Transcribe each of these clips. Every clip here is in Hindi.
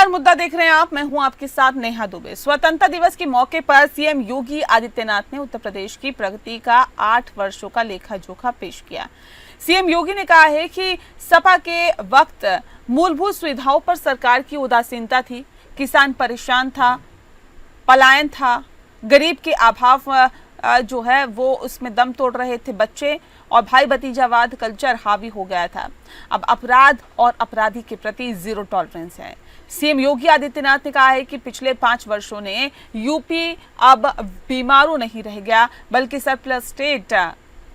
नमस्कार, मुद्दा देख रहे हैं आप। मैं हूं आपके साथ नेहा दुबे। स्वतंत्रता दिवस के मौके पर सीएम योगी आदित्यनाथ ने उत्तर प्रदेश की प्रगति का 8 वर्षों का लेखा जोखा पेश किया। सीएम योगी ने कहा है कि सपा के वक्त मूलभूत सुविधाओं पर सरकार की उदासीनता थी, किसान परेशान था, पलायन था, गरीब के अभाव जो है वो उसमें दम तोड़ रहे थे बच्चे, और भाई भतीजावाद कल्चर हावी हो गया था। अब अपराध और अपराधी के प्रति जीरो टॉलरेंस है। सीएम योगी आदित्यनाथ ने कहा है कि पिछले 5 वर्षों ने यूपी अब बीमारू नहीं रह गया, बल्कि सरप्लस स्टेट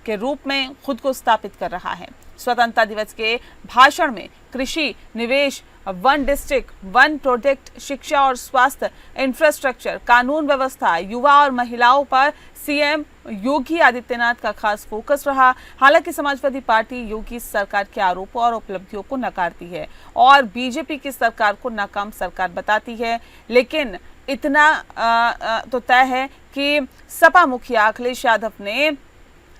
के रूप में खुद को स्थापित कर रहा है। स्वतंत्रता दिवस के भाषण में कृषि, निवेश, वन डिस्ट्रिक्ट, वन प्रोडक्ट, शिक्षा और स्वास्थ्य, इंफ्रास्ट्रक्चर, कानून व्यवस्था, युवा और महिलाओं पर सीएम योगी आदित्यनाथ का खास फोकस रहा। हालांकि समाजवादी पार्टी योगी सरकार के आरोपों और उपलब्धियों को नकारती है और बीजेपी की सरकार को नाकाम सरकार बताती है, लेकिन इतना तो तय है कि सपा मुखिया अखिलेश यादव ने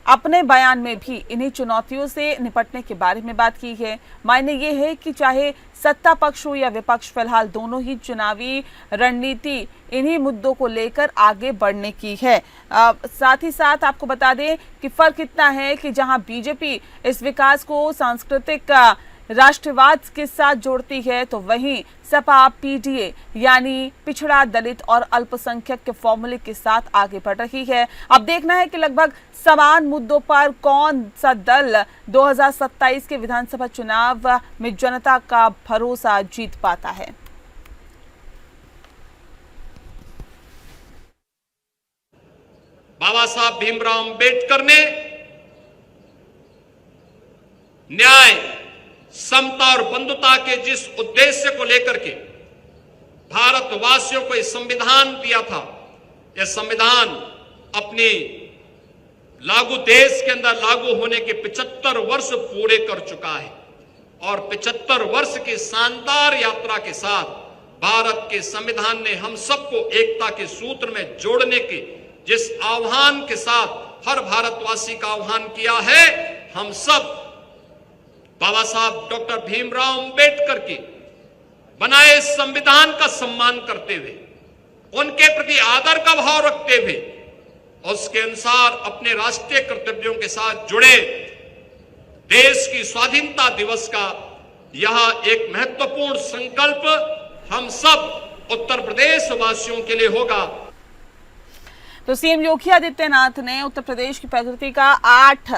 अपने बयान में भी इन्हीं चुनौतियों से निपटने के बारे में बात की है। मायने ये है कि चाहे सत्ता पक्ष हो या विपक्ष, फिलहाल दोनों ही चुनावी रणनीति इन्हीं मुद्दों को लेकर आगे बढ़ने की है। साथ ही साथ आपको बता दें कि फर्क इतना है कि जहां बीजेपी इस विकास को सांस्कृतिक राष्ट्रवाद के साथ जोड़ती है, तो वहीं सपा पीडीए यानी पिछड़ा, दलित और अल्पसंख्यक के फॉर्मूले के साथ आगे बढ़ रही है। अब देखना है कि लगभग समान मुद्दों पर कौन सा दल 2027 के विधानसभा चुनाव में जनता का भरोसा जीत पाता है। बाबा साहब भीमराव अंबेडकर ने न्याय, समता और बंधुता के जिस उद्देश्य को लेकर के भारतवासियों को यह संविधान दिया था, यह संविधान अपनी देश के अंदर लागू होने के 75 वर्ष पूरे कर चुका है और 75 वर्ष की शानदार यात्रा के साथ भारत के संविधान ने हम सबको एकता के सूत्र में जोड़ने के जिस आह्वान के साथ हर भारतवासी का आह्वान किया है, हम सब बाबा साहब डॉक्टर भीमराव अंबेडकर के बनाए संविधान का सम्मान करते हुए, उनके प्रति आदर का भाव रखते हुए, उसके अनुसार अपने राष्ट्रीय कर्तव्यों के साथ जुड़े देश की स्वाधीनता दिवस का यह एक महत्वपूर्ण संकल्प हम सब उत्तर प्रदेश वासियों के लिए होगा। तो सीएम योगी आदित्यनाथ ने उत्तर प्रदेश की प्रगति का 8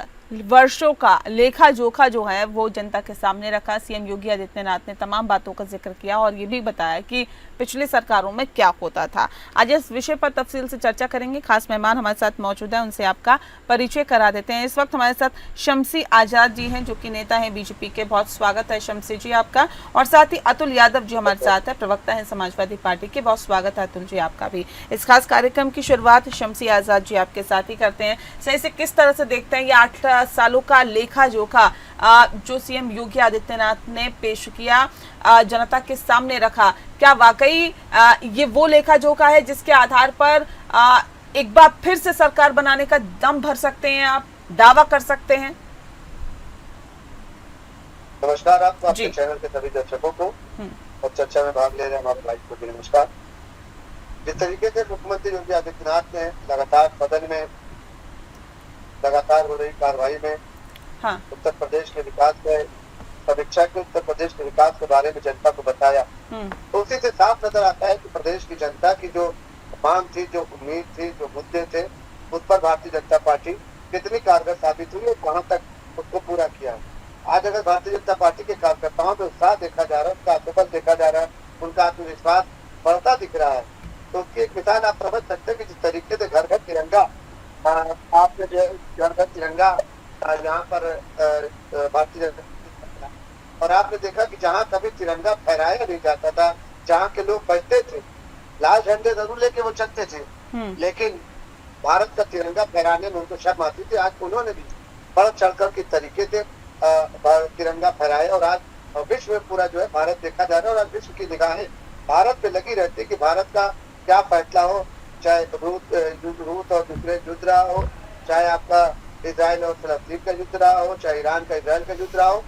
वर्षों का लेखा जोखा जो है वो जनता के सामने रखा। सीएम योगी आदित्यनाथ ने तमाम बातों का जिक्र किया और ये भी बताया कि पिछले सरकारों में क्या होता था। आज इस विषय पर तफसील से चर्चा करेंगे। खास मेहमान हमारे साथ मौजूद है, उनसे आपका परिचय करा देते हैं। इस वक्त हमारे साथ शम्सी आजाद जी हैं, जो कि नेता हैं बीजेपी के। बहुत स्वागत है शम्सी जी आपका। और साथ ही अतुल यादव जी हमारे साथ है, प्रवक्ता है समाजवादी पार्टी के। बहुत स्वागत है अतुल जी आपका भी। इस खास कार्यक्रम की शुरुआत शम्सी आजाद जी आपके साथ ही करते हैं। सही से किस तरह से देखते हैं ये 8 सालों का लेखा जोखा जो सीएम योगी आदित्यनाथ ने पेश किया, जनता के सामने रखा? क्या वाकई ये वो लेखा जोखा है जिसके आधार पर एक बार फिर से सरकार बनाने का दम भर सकते हैं, आप दावा कर सकते हैं? नमस्कार आपको, आपके चैनल के सभी दर्शकों को और चर्चा में भाग ले रहे हमारे भाई को भी नमस्कार। जिस तरीके से मुख्यमंत्री योगी आदित्यनाथ ने लगातार सदन में लगातार हो रही कार्रवाई में उत्तर प्रदेश के विकास के समीक्षा के उत्तर प्रदेश के विकास के बारे में जनता को बताया, तो उसी से साफ नजर आता है कि प्रदेश की जनता की जो मांग थी, जो उम्मीद थी, जो मुद्दे थे, उस पर भारतीय जनता पार्टी कितनी कारगर साबित हुई और कहां तक उसको पूरा किया है। आज अगर भारतीय जनता पार्टी के कार्यकर्ताओं में उत्साह देखा जा रहा है, उनका आत्मबल देखा जा रहा है, उनका आत्मविश्वास बढ़ता दिख रहा है, तो उसकी एक मिसाल आप समझ सकते हैं कि जिस तरीके से घर घर तिरंगा, आपने जो घर घर तिरंगा यहाँ पर भारतीय जनता, और आपने देखा कि जहाँ कभी तिरंगा फहराया नहीं जाता था, जहाँ के लोग बचते थे, लाल झंडे जरूर लेके वो चलते थे, लेकिन भारत का तिरंगा फहराने में उनको शर्म आती थी। आज उन्होंने भी बढ़ चढ़कर के तरीके से तिरंगा फहराया और आज विश्व में पूरा जो है भारत देखा जा रहा है और आज विश्व की निगाहें भारत पे लगी रहती है कि भारत का क्या फैसला हो, चाहे रूस और दूसरे युद्ध रहा हो, चाहे आपका इजराइल और फिलिस्तीन का युद्ध रहा हो, चाहे ईरान का इजराइल का युद्ध रहा हो,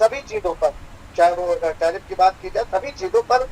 सभी चीजों पर चाहे वो टैरिफ की बात की जाए, सभी चीजों पर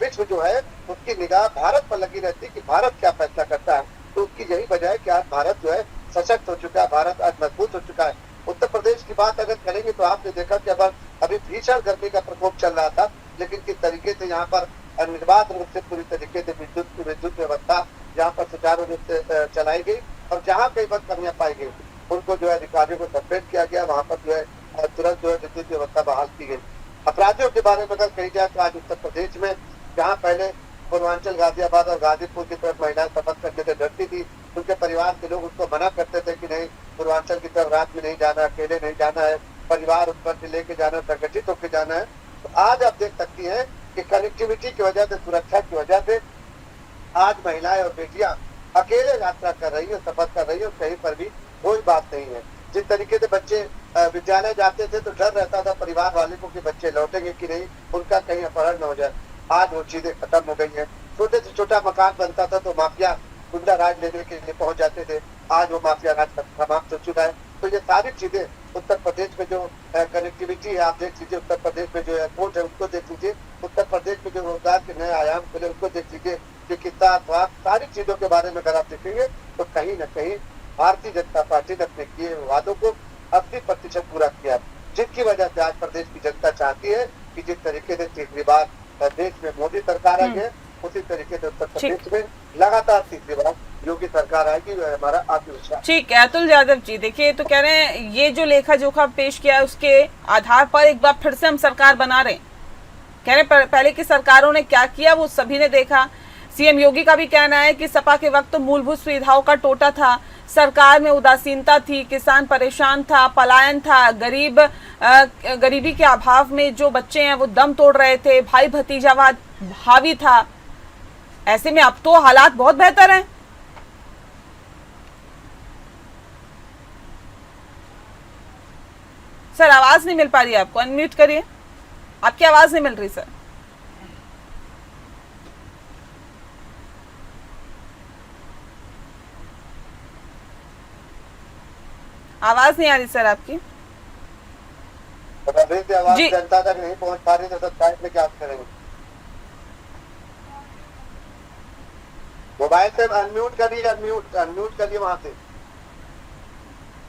विश्व जो है उसकी निगाह भारत पर लगी रहती है कि भारत क्या फैसला करता है। तो उसकी यही वजह है कि आज भारत जो है सशक्त हो चुका है, भारत आज मजबूत हो चुका है। उत्तर प्रदेश की बात अगर करेंगे तो आपने देखा कि अभी भीषण गर्मी का प्रकोप चल रहा था, लेकिन किस तरीके से यहाँ पर निर्बाध रूप से पूरी तरीके से विद्युत व्यवस्था यहाँ पर सुचारू रूप से चलाई गई, और जहाँ कई बार कमियां पाई गई उनको जो है अधिकारियों को सस्पेंड किया गया, वहाँ पर जो है तुरंत जो है विद्युत व्यवस्था बहाल की गई। अपराधियों के बारे में अगर कही जाए तो आज उत्तर प्रदेश में जहाँ पहले पूर्वांचल गाजियाबाद और गाजीपुर की तरफ महिलाएं सफर करने से डरती थी, उनके परिवार के लोग उनको मना करते थे कि नहीं पूर्वांचल की तरफ रात में नहीं जाना, अकेले नहीं जाना है, परिवार उत्तर से लेके जाना, संगठित होकर जाना है। तो आज आप देख सकती हैं कि कनेक्टिविटी की वजह से, सुरक्षा की वजह से आज महिलाएं और बेटियां अकेले यात्रा कर रही है, सफर कर रही है, और कहीं पर भी कोई बात नहीं है। जिस तरीके से बच्चे विद्यालय जाते थे तो डर रहता था परिवार वाले को कि बच्चे लौटेंगे कि नहीं, उनका कहीं अपहरण न हो जाए, आज वो चीजें खत्म हो गई है। छोटे से छोटा मकान बनता था तो माफिया गुंडा राज लेने के लिए पहुंच जाते थे, आज वो माफिया राज समाप्त हो चुका है। तो ये सारी चीजें उत्तर प्रदेश में जो कनेक्टिविटी है, आप देख लीजिए, उत्तर प्रदेश में जो एयरपोर्ट है उसको देख लीजिए, उत्तर प्रदेश में जो रोजगार के नए आयाम खुले उनको देख लीजिए, चिकित्सा, स्वास्थ्य, सारी चीजों के बारे में अगर आप देखेंगे तो कहीं न कहीं भारतीय जनता पार्टी ने अपने किए वादों को 80% पूरा किया, जिसकी वजह से आज प्रदेश की जनता चाहती है कि जिस तरीके से तीसरी बार देश में मोदी सरकार आई है, उसी तरीके से उत्तर प्रदेश में लगातार तीसरी बार योगी सरकार आएगी, हमारा आत्मविश्वास। ठीक है अतुल यादव जी, देखिए तो कह रहे हैं ये जो लेखा जोखा पेश किया है उसके आधार पर एक बार फिर से हम सरकार बना रहे हैं। कह रहे पहले की सरकारों ने क्या किया वो सभी ने देखा। सीएम योगी का भी कहना है कि सपा के वक्त तो मूलभूत सुविधाओं का टोटा था, सरकार में उदासीनता थी, किसान परेशान था, पलायन था, गरीबी के अभाव में जो बच्चे हैं वो दम तोड़ रहे थे, भाई भतीजावाद हावी था। ऐसे में अब तो हालात बहुत बेहतर हैं। सर आवाज नहीं मिल पा रही है आपको, अनम्यूट करिए, आपकी आवाज नहीं मिल रही सर। आवाज नहीं आ रही सर आपकी आवाज जी। जनता तक नहीं पहुंच पा रही तो सब्सक्राइब में क्या करेंगे? मोबाइल से अनम्यूट करिए वहां से।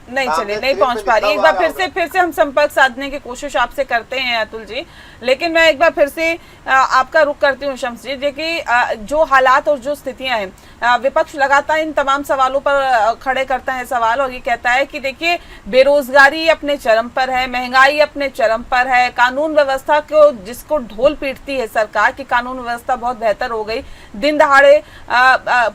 नहीं चलिए, नहीं पहुंच पा रही। एक बार फिर से हम संपर्क साधने की कोशिश आपसे करते हैं अतुल जी, लेकिन मैं एक बार फिर से आपका रुख करती हूँ शम्स जी। देखिए जो हालात और जो स्थितियां हैं, विपक्ष लगातार इन तमाम सवालों पर खड़े करता है सवाल, और ये कहता है कि देखिए बेरोजगारी अपने चरम पर है, महंगाई अपने चरम पर है, कानून व्यवस्था को जिसको ढोल पीटती है सरकार की कानून व्यवस्था बहुत बेहतर हो गई, दिन दहाड़े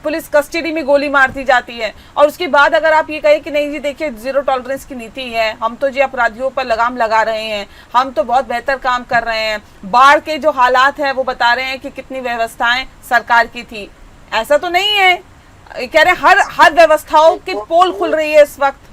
पुलिस कस्टडी में गोली मार दी जाती है, और उसके बाद अगर आप ये कहें कि नहीं जी देखिए जीरो टॉलरेंस की नीति है, हम तो जी अपराधियों पर लगाम लगा रहे हैं, हम तो बहुत बेहतर काम कर रहे हैं, बाढ़ के जो हालात है वो बता रहे हैं कि कितनी व्यवस्थाएं सरकार की थी, ऐसा तो नहीं है। कह रहे हर व्यवस्थाओं की पोल खुल रही है इस वक्त।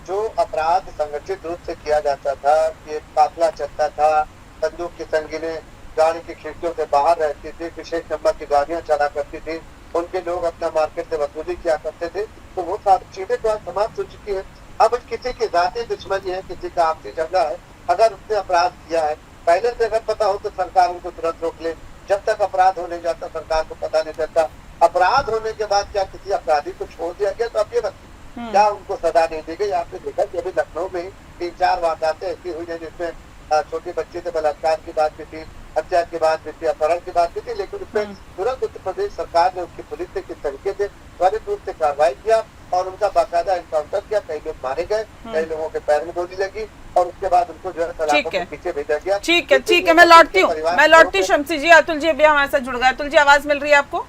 जो अपराध संगठित रूप से किया जाता था, कि एक काफिला चलता था, बंदूक की संगीने गाड़ी की खिड़कियों से बाहर रहती थी, विशेष नंबर की गाड़ियां चला करती थी, उनके लोग अपना मार्केट से वसूली किया करते थे, तो वो सारी चीजें तो आज समाप्त हो चुकी है। अब किसी की जाति दुश्मनी है, किसी का आपसी झगड़ा है, अगर उसने अपराध किया है पहले से अगर पता हो तो सरकार उनको तुरंत रोक ले। जब तक अपराध होने जाता सरकार को पता नहीं चलता। अपराध होने के बाद क्या किसी अपराधी को छोड़ दिया गया? तो अब ये बताइए क्या उनको सजा नहीं दी गई? आपने देखा कि अभी लखनऊ में 3-4 वारदातें ऐसी हुई है जिसमें छोटी बच्ची से बलात्कार की बात भी थी, हत्या की बात भी थी, अपहरण की बात भी थी, लेकिन उसमें तुरंत उत्तर प्रदेश सरकार ने उसकी पुलिस ने किस तरीके से त्वरित रूप से कार्रवाई किया और उनका बाकायदा एनकाउंटर किया। कई लोग मारे गए, कई लोगों के पैर में गोली लगी और उसके बाद उनको जो है सलाखों के पीछे भेजा गया। ठीक है, मैं लौटती हूँ शम्सी जी। अतुल जी अभी हमारे साथ जुड़ गए। अतुल जी आवाज मिल रही है आपको?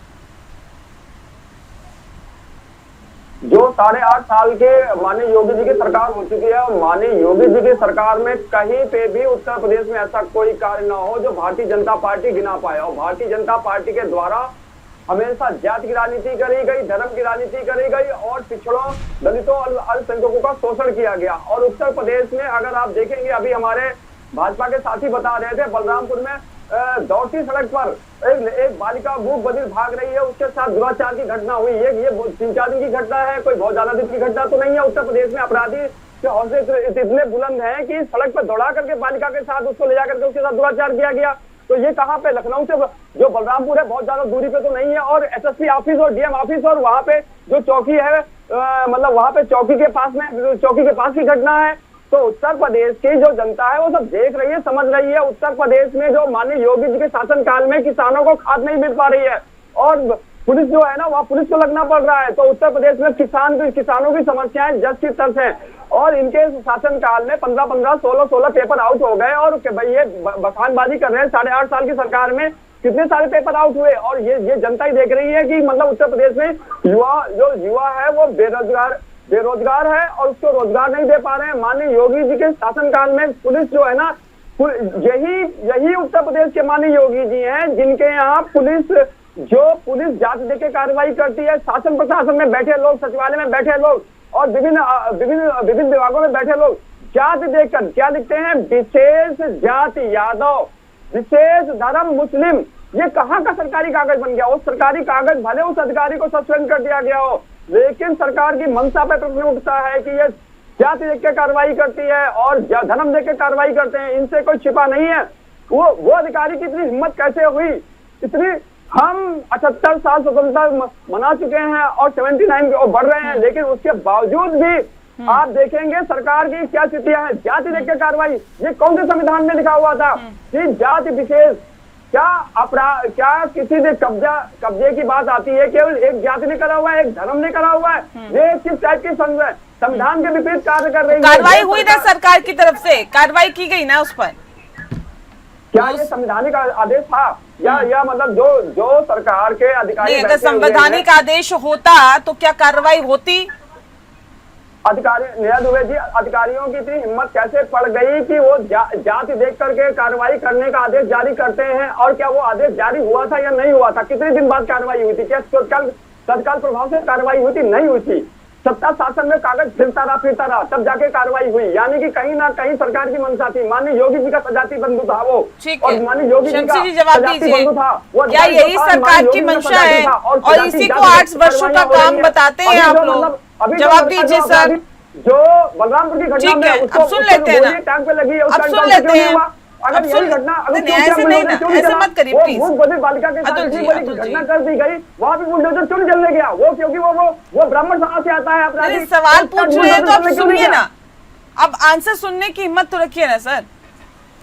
जो 8.5 साल के माननीय योगी जी की सरकार हो चुकी है, और माननीय योगी जी की सरकार में कहीं पे भी उत्तर प्रदेश में ऐसा कोई कार्य ना हो जो भारतीय जनता पार्टी गिना पाए। और भारतीय जनता पार्टी के द्वारा हमेशा जाति की राजनीति करी गई, धर्म की राजनीति करी गई और पिछड़ों, दलितों, अल्पसंख्यकों का शोषण किया गया। और उत्तर प्रदेश में अगर आप देखेंगे, अभी हमारे भाजपा के साथी बता रहे थे बलरामपुर में दौड़ती सड़क पर एक बालिका भूख बधिर भाग रही है, उसके साथ दुराचार की घटना हुई। ये 3-4 दिन की घटना है, कोई बहुत ज्यादा दिन की घटना तो नहीं है। उत्तर प्रदेश में अपराधी के हौसले इतने बुलंद हैं कि सड़क पर दौड़ा करके बालिका के साथ उसको ले जाकर के उसके साथ दुराचार किया गया। तो ये कहाँ पे, लखनऊ से जो बलरामपुर है बहुत ज्यादा दूरी पे तो नहीं है, और एसएसपी ऑफिस और डीएम ऑफिस और वहाँ पे जो चौकी है मतलब वहाँ पे चौकी के पास की घटना है। तो उत्तर प्रदेश की जो जनता है वो सब देख रही है, समझ रही है। उत्तर प्रदेश में जो माननीय योगी जी के शासनकाल में किसानों को खाद नहीं मिल पा रही है, और पुलिस जो है ना वहाँ पुलिस को लगना पड़ रहा है। तो उत्तर प्रदेश में किसानों की समस्याएं जस की तर्ज है, और इनके शासनकाल में 15-15, 16-16 पेपर आउट हो गए, और भाई ये बखानबाजी कर रहे हैं। 8.5 साल की सरकार में कितने सारे पेपर आउट हुए, और ये जनता ही देख रही है कि मतलब उत्तर प्रदेश में युवा है वो बेरोजगार है, और उसको रोजगार नहीं दे पा रहे हैं। माननीय योगी जी के शासनकाल में पुलिस जो है ना, यही उत्तर प्रदेश के माननीय योगी जी हैं जिनके यहाँ पुलिस जांच देके कार्रवाई करती है। शासन प्रशासन में बैठे लोग, सचिवालय में बैठे लोग, और विभिन्न विभागों में बैठे लोग जाति देखकर क्या लिखते हैं, विशेष जाति यादव, विशेष धर्म मुस्लिम। ये कहाँ का सरकारी कागज बन गया? उस सरकारी कागज भले उस अधिकारी को सस्पेंड कर दिया गया हो, लेकिन सरकार की मंशा पे प्रश्न उठता है कि ये जाति देख के कार्रवाई करती है और धर्म देख के कार्रवाई करते हैं, इनसे कोई छिपा नहीं है। वो अधिकारी की इतनी हिम्मत कैसे हुई? हम 78 साल स्वतंत्रता मना चुके हैं और 79 और बढ़ रहे हैं, लेकिन उसके बावजूद भी आप देखेंगे सरकार की क्या स्थितियां हैं। जाति देख के कार्रवाई, ये कौन से संविधान में लिखा हुआ था कि जाति विशेष? क्या किसी ने कब्जे की बात आती है केवल एक जाति ने करा हुआ है, एक धर्म ने करा हुआ है? ये किस टाइप की संविधान के विपरीत कार्य कर रही है। कार्रवाई हुई ना सरकार की तरफ से, कार्रवाई की गई ना उस पर? क्या ये संवैधानिक आदेश था या मतलब जो सरकार के अधिकारी? नहीं, अगर संवैधानिक आदेश होता तो क्या कार्रवाई होती? नीरज दुबे जी, अधिकारियों की इतनी हिम्मत कैसे पड़ गई कि वो जाति देख करके कार्रवाई करने का आदेश जारी करते हैं? और क्या वो आदेश जारी हुआ था या नहीं हुआ था? कितने दिन बाद कार्रवाई हुई थी? क्या तत्काल प्रभाव से कार्रवाई हुई थी? नहीं हुई थी। सत्ता शासन में कागज फिरता रहा तब जाके कार्रवाई हुई। यानी कि कहीं ना कहीं सरकार की मंशा थी। माननीय योगी जी का सजाती बंधु था वो, और माननीय योगी जी का सजाती बंधु था वो। क्या यही सरकार की मंशा है और इसी को 8 वर्षों का काम बताते हैं आप लोग? जवाब दीजिए सर। जो बलरामपुर की घटना में अब सुन लेते हैं ना, टैंक पे लगी है, अब सुन लेते हैं। अगर यही घटना ऐसे मत करिए प्लीज। बालिका के साथ घटना कर दी गई, वहाँ भी बुलडोजर क्यों जलने गया? वो क्योंकि वो ब्राह्मण समाज से आता है। अपना सवाल पूछ रहे हैं तो आप सुनिए ना, अब आंसर सुनने की हिम्मत तो रखिए ना सर।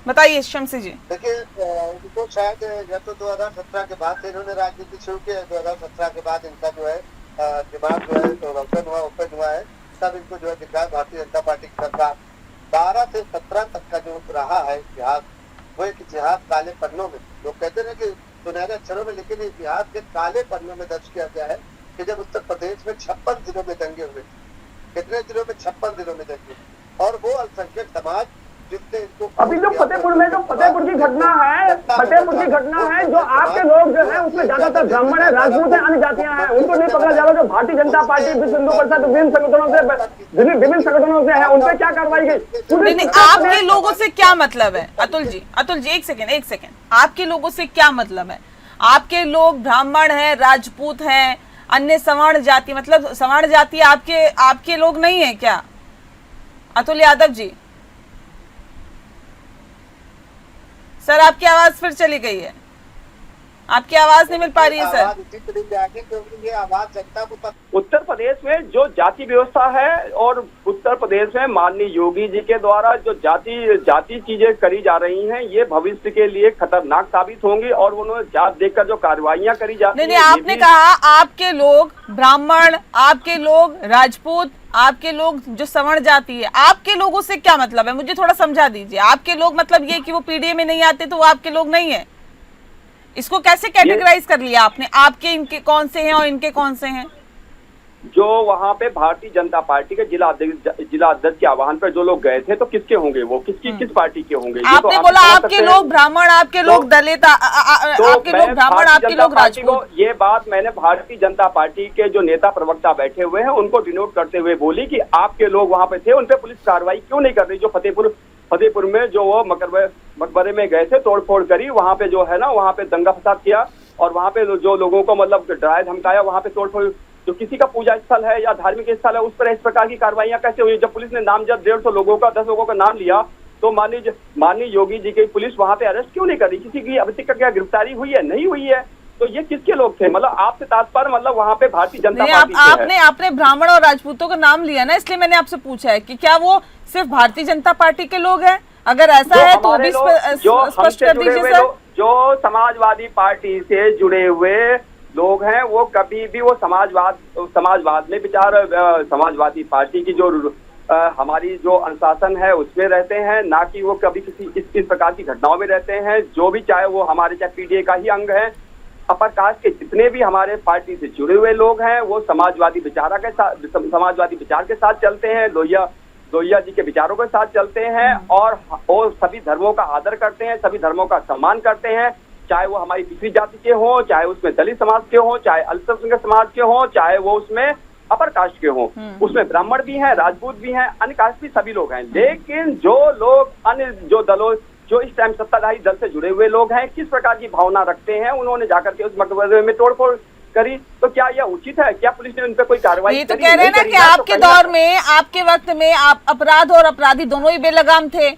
बताइए शमसी जी। देखिए, इनको शायद या तो 2017 के बाद से इन्होंने राजनीति शुरू की है। 2017 के बाद इनका जो है दिमाग जो है तो ओपन हुआ है, तब इनको जो है दिखा भारतीय जनता पार्टी की सरकार 12 से 17 तक का जो रहा है इतिहास, वो एक इतिहास काले पन्नों में, लोग कहते हैं कि सुनहरे अक्षरों में, लेकिन इतिहास के काले पन्नों में दर्ज किया गया है कि जब उत्तर प्रदेश में 56 जिलों में दंगे हुए। कितने जिलों में? 56 जिलों में दंगे। और वो अल्पसंख्यक समाज जिसने इनको अभी जो फतेहपुर में जो फतेहपुर की घटना है, जो आपके लोग जो है उसमें ज्यादातर ब्राह्मण है, राजपूत है, अन्य जातियां हैं, उनको नहीं पकड़ा जा रहा। जो भारतीय जनता पार्टी विश्व हिंदू परिषद विभिन्न संगठनों से है, उन पर क्या कार्रवाई गई? आपके लोगों से क्या मतलब है? अतुल जी एक सेकेंड, आपके लोगों से क्या मतलब है? आपके लोग ब्राह्मण है, राजपूत है, अन्य सवर्ण जाति, मतलब सवर्ण जाति आपके लोग नहीं है क्या? अतुल यादव जी सर, आपकी आवाज फिर चली गई है, आपकी आवाज नहीं मिल पा रही है सर। उत्तर प्रदेश में जो जाति व्यवस्था है और उत्तर प्रदेश में माननीय योगी जी के द्वारा जो जाति चीजें करी जा रही हैं, ये भविष्य के लिए खतरनाक साबित होंगी। और उन्होंने जात देखकर जो कार्रवाइयां करी जाती हैं, नहीं, आपने कहा आपके लोग ब्राह्मण, आपके लोग राजपूत, आपके लोग जो सवर्ण जाति है, आपके लोगों से क्या मतलब है? मुझे थोड़ा समझा दीजिए। आपके लोग मतलब ये कि वो पीडीए में नहीं आते तो वो आपके लोग नहीं है? इसको कैसे कैटेगराइज कर लिया आपने? आपके इनके कौन से हैं और इनके कौन से हैं? जो वहाँ पे भारतीय जनता पार्टी के जिला अध्यक्ष के आह्वान पर जो लोग गए थे, तो किसके होंगे वो? किस पार्टी के होंगे? आपने बोला आपके लोग ब्राह्मण, आपके लोग दलित, आपके लोग ब्राह्मण, आपके लोग राजपूत। ये बात मैंने भारतीय जनता पार्टी के जो नेता प्रवक्ता बैठे हुए हैं उनको डिनोट करते हुए बोली कि आपके लोग वहाँ पे थे, उन पे पुलिस कार्रवाई क्यों नहीं कर रही? जो फतेहपुर में जो वो मकबरे में गए थे, तोड़फोड़ करी, वहाँ पे जो है ना, वहाँ पे दंगा फसाद किया और वहाँ पे जो लोगों को मतलब डराया धमकाया, वहाँ पे तोड़फोड़ जो किसी का पूजा स्थल है या धार्मिक स्थल है उस पर इस प्रकार की कार्रवाइयां कैसे हुई? जब पुलिस ने नामजद 150 लोगों का 10 लोगों का नाम लिया तो माननीय योगी जी की पुलिस वहां पे अरेस्ट क्यों नहीं कर रही? किसी की अभी तक क्या गिरफ्तारी हुई है? नहीं हुई है। तो ये किसके लोग थे? मतलब आपसे तात्पर्य मतलब वहां पे भारतीय जनता पार्टी से है। आपने ब्राह्मण और राजपूतों का नाम लिया ना, इसलिए मैंने आपसे पूछा है कि क्या वो सिर्फ भारतीय जनता पार्टी के लोग हैं? अगर ऐसा है तो भी स्पष्ट कर दीजिए सर। जो समाजवादी पार्टी से जुड़े हुए लोग हैं वो कभी भी वो समाजवाद में विचार समाजवादी पार्टी की जो हमारी जो अनुशासन है उसमें रहते हैं, ना कि वो कभी किसी इस प्रकार की घटनाओं में रहते हैं। जो भी चाहे वो हमारे चाहे पीडीए का ही अंग है, अपर कास्ट के जितने भी हमारे पार्टी से जुड़े हुए लोग हैं वो समाजवादी विचार के साथ चलते हैं, लोहिया जी के विचारों के साथ चलते हैं और सभी धर्मों का आदर करते हैं, सभी धर्मों का सम्मान करते हैं, चाहे वो हमारी पिछड़ी जाति के हों, चाहे उसमें दलित समाज के हों, चाहे अल्पसंख्यक समाज के हों, चाहे वो उसमें अपर कास्ट के हों, उसमें ब्राह्मण भी हैं, राजपूत भी हैं, अन्य कास्ट भी सभी लोग हैं। लेकिन जो लोग अन्य जो दलों जो इस टाइम सत्ताधारी दल से जुड़े हुए लोग हैं किस प्रकार की भावना रखते हैं, उन्होंने जाकर के उस मकबरे में तोड़फोड़ करी, तो क्या यह उचित है? क्या पुलिस ने उन पर कोई कार्रवाई ये तो कह रहे हैं ना कि आपके दौर में, आपके वक्त में आप अपराध और अपराधी दोनों ही बेलगाम थे,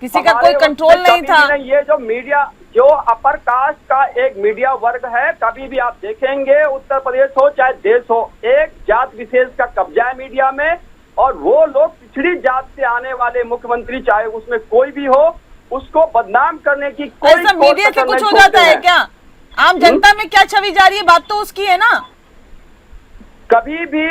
किसी का कोई कंट्रोल नहीं था। ये जो मीडिया जो अपर कास्ट का एक मीडिया वर्ग है, कभी भी आप देखेंगे उत्तर प्रदेश हो चाहे देश हो, एक जात विशेष का कब्जा है मीडिया में और वो लोग पिछड़ी जात से आने वाले मुख्यमंत्री चाहे उसमें कोई भी हो उसको बदनाम करने की कोई मीडिया से कुछ हो जाता है क्या? आम जनता में क्या छवि जा रही है, बात तो उसकी है ना। कभी भी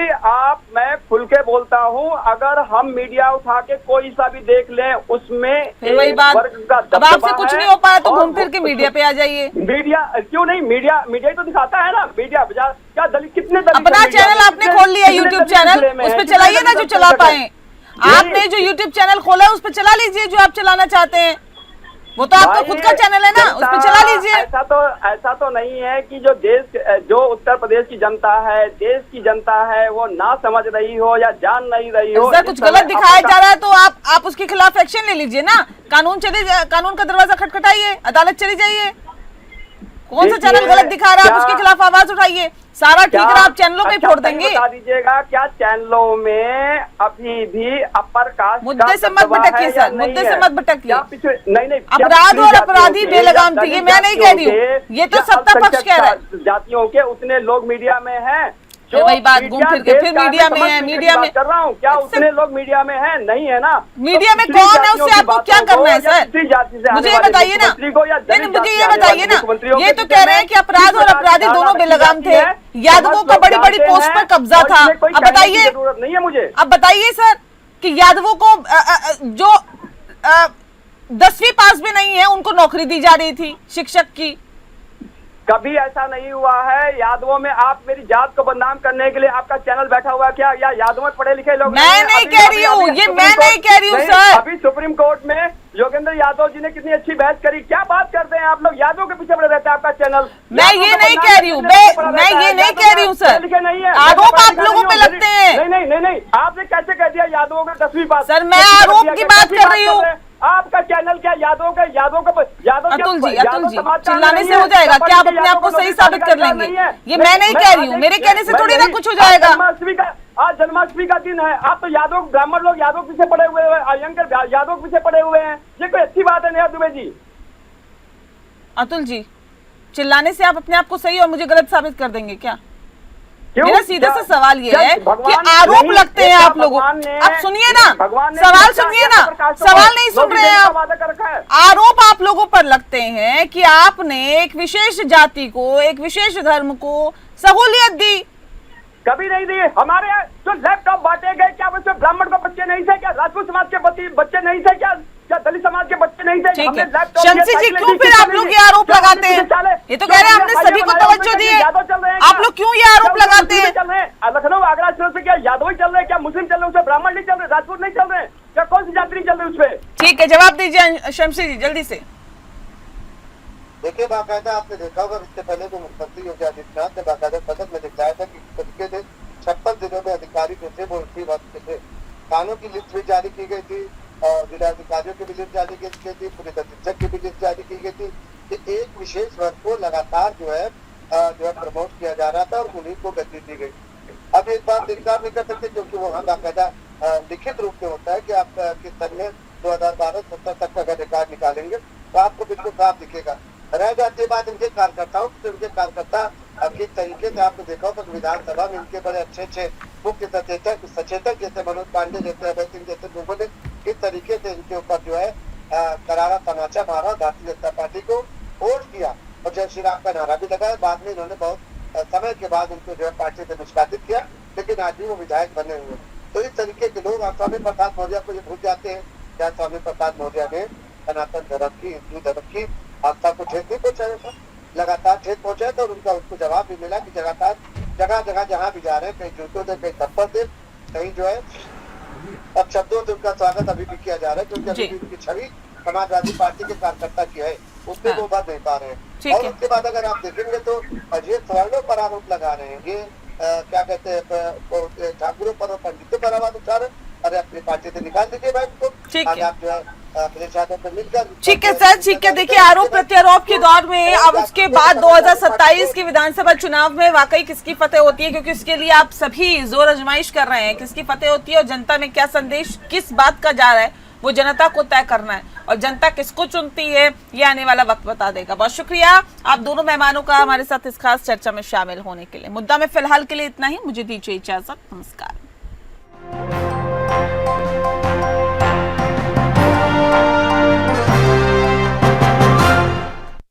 मैं खुल के बोलता हूँ, अगर हम मीडिया उठा के कोई सा भी देख लें उसमें वही बात, अब आपसे कुछ नहीं हो पाया तो घूम फिर के मीडिया पे आ जाइए। मीडिया क्यों नहीं, मीडिया तो दिखाता है ना। मीडिया क्या दलित कितने दलित अपना चैनल आपने खोल लिया, यूट्यूब चैनल, उस पर चलाइए ना जो चला पाए। आपने जो यूट्यूब चैनल खोला है उस पर चला लीजिए जो आप चलाना चाहते हैं, वो तो आपका खुद का चैनल है ना, उस पर चला लीजिए। ऐसा तो नहीं है कि जो उत्तर प्रदेश की जनता है, देश की जनता है, वो ना समझ रही हो या जान नहीं रही हो। कुछ गलत दिखाया जा रहा है तो आप उसके खिलाफ एक्शन ले लीजिए ना, कानून का दरवाजा खटखटाइए, अदालत चली जाइए। कौन सा चैनल गलत दिखा रहा है, आप उसके खिलाफ आवाज उठाइए। सारा ठीक है, आप चैनलों पे फोड़ देंगे। बता दीजिएगा क्या चैनलों में अभी भी अपर कास्ट मुद्दे से मत भटकिए सर, मुद्दे से मत भटकिए। नहीं, अपराध और अपराधी बेलगाम थी, ये मैं नहीं कह रही हूँ, ये तो सत्ता पक्ष कह रहा है। जातियों के उतने लोग मीडिया में हैं, वही बात घूम फिर के फिर मीडिया में है, मीडिया में कर रहा हूँ। क्या उतने लोग मीडिया में हैं? नहीं है ना। मीडिया में कौन है, उससे आपको क्या करना है सर? मुझे ये बताइए ना, मुझे ये बताइए ना। ये तो कह रहे हैं कि अपराध और अपराधी दोनों बेलगाम थे, यादवों का बड़ी बड़ी पोस्ट पर कब्जा था। अब बताइए, जरूरत नहीं है मुझे। अब बताइए सर कि यादवों को जो 10वीं पास भी नहीं है उनको नौकरी दी जा रही थी शिक्षक की। कभी ऐसा नहीं हुआ है। यादवों में आप मेरी जात को बदनाम करने के लिए आपका चैनल बैठा हुआ क्या? या यादवों में पढ़े लिखे लोग? मैं नहीं कह रही हूँ, ये मैं नहीं कह रही हूँ सर। अभी सुप्रीम कोर्ट में योगेंद्र यादव जी ने कितनी अच्छी बहस करी। क्या बात करते हैं आप लोग? यादव के पीछे पड़े रहते हैं आपका चैनल। मैं ये नहीं कह रही हूँ, मैं ये नहीं कह रही हूँ सर। आरोप आप लोगों पे लगते हैं। नहीं, आपने कैसे कह दिया यादवों का 10वीं पास? सर मैं आरोप की बात कर रही हूँ। आपका चैनल क्या यादव अतुल जी चिल्लाने से हो जाएगा क्या? आप अपने आप को सही साबित कर लेंगे? ये मैं नहीं कह रही हूँ, मेरे कहने से थोड़ी ना कुछ हो जाएगा। आज जन्माष्टमी का दिन है, आप तो यादव ब्राह्मण लोग यादव पीछे पड़े हुए हैं, अयंकर यादव पीछे पड़े हुए हैं। ये कोई अच्छी बात है नेहा दुबे जी? अतुल जी चिल्लाने से आप अपने आप को सही और मुझे गलत साबित कर देंगे क्या? मेरा सीधा सा सवाल ये है कि आरोप लगते हैं आप लोगों। अब सुनिए ना, सवाल सुनिए ना, सवाल नहीं सुन रहे हैं आप। आरोप आप लोगों पर लगते हैं कि आपने एक विशेष जाति को, एक विशेष धर्म को सहूलियत दी। कभी नहीं दी। हमारे जो लैपटॉप बांटे गए, क्या उसमें ब्राह्मण को बच्चे नहीं थे? क्या राजपूत समाज के बच्चे नहीं थे? क्या दलित समाज के बच्चे नहीं थे? ठीक है शमसी जी, क्यों फिर आप लोग ये आरोप लगाते हैं? ये तो कह रहे हैं हमने सभी को तवज्जो दी है, आप लोग क्यों ये आरोप लगाते हैं? लखनऊ आगरा शहर से क्या यादव ही चल रहे हैं? क्या मुस्लिम चल रहे हैं? उसमें ब्राह्मण नहीं चल रहे, राजपूत नहीं चल रहे? क्या कौन सी जाति नहीं चल रही उसपे? ठीक है जवाब दीजिए शमसी जी जल्दी से। देखिए बाकायदा आपने देखा होगा इससे पहले तो मुख्यमंत्री योगी आदित्यनाथ ने बाकायदा सदन में दिखलाया था कि तरीके से 56 जिलों में अधिकारी जो थे वो इसी वक्त थे। थानों की लिस्ट भी जारी की गई थी और जिलाधिकारियों की भी लिस्ट जारी की गई थी, पुलिस अधीक्षक की भी लिस्ट जारी की गई थी कि एक विशेष वर्ग को लगातार जो है जो है प्रमोट किया जा रहा था और उन्हीं को गति दी गई। अब इस बात इनकार नहीं कर सकते क्योंकि वहाँ बाकायदा लिखित रूप में होता है कि आप किस तरह में 2012-17 तक का अगर रिकॉर्ड निकालेंगे तो आपको बिल्कुल साफ दिखेगा। रह जाती है बात इनके कार्यकर्ताओं की, इनके कार्यकर्ता किस तरीके से आपने देखा होगा तो विधानसभा में इनके बड़े अच्छे मुख्य सचेतक जैसे मनोज पांडे जैसे अभय सिंह जैसे लोगों ने किस तरीके से इनके ऊपर जो है करारा तमाचा मारा, भारतीय जनता पार्टी को वोट किया और जय श्री राम का नारा भी लगाया। बाद में इन्होंने बहुत समय के बाद उनको जो है पार्टी से निष्कासित किया, लेकिन आज भी वो विधायक बने हुए। तो इस तरीके के लोग स्वामी प्रसाद मौर्य को ये भूल जाते हैं क्या स्वामी प्रसाद मौर्य ने सनातन धर्म की, हिंदू धर्म की आस्था को ठेस नहीं पहुंचाया था, लगातार ठेस पहुंचाया था और उनका उसको जवाब भी मिला कि लगातार जगह जहाँ भी जा रहे हैं, कहीं जूतों से, कहीं थप्पड़ से, कहीं जो है अब शब्दों से उनका स्वागत अभी भी किया जा रहा है क्योंकि अभी भी उनकी छवि समाजवादी पार्टी के कार्यकर्ता की है, उससे वो बात नहीं पा रहे हैं। और उसके बाद अगर आप देखेंगे तो ये सवर्णों पर आरोप लगा रहे हैं, ये क्या कहते हैं ठाकुरों पर और पंडितों पर आवाज उठा रहे हैं। अरे अपनी पार्टी से निकाल दीजिए भाई को, आगे आप जो है ठीक है सर, ठीक है। देखिए आरोप प्रत्यारोप के दौर में अब उसके बाद 2027 के विधानसभा चुनाव में वाकई किसकी फतेह होती है, क्योंकि उसके लिए आप सभी जोर आजमाइश कर रहे हैं, किसकी फतेह होती है और जनता में क्या संदेश किस बात का जा रहा है वो जनता को तय करना है और जनता किसको चुनती है ये आने वाला वक्त बता देगा। बहुत शुक्रिया आप दोनों मेहमानों का हमारे साथ इस खास चर्चा में शामिल होने के लिए। मुद्दा में फिलहाल के लिए इतना ही, मुझे दीजिए इजाजत, नमस्कार।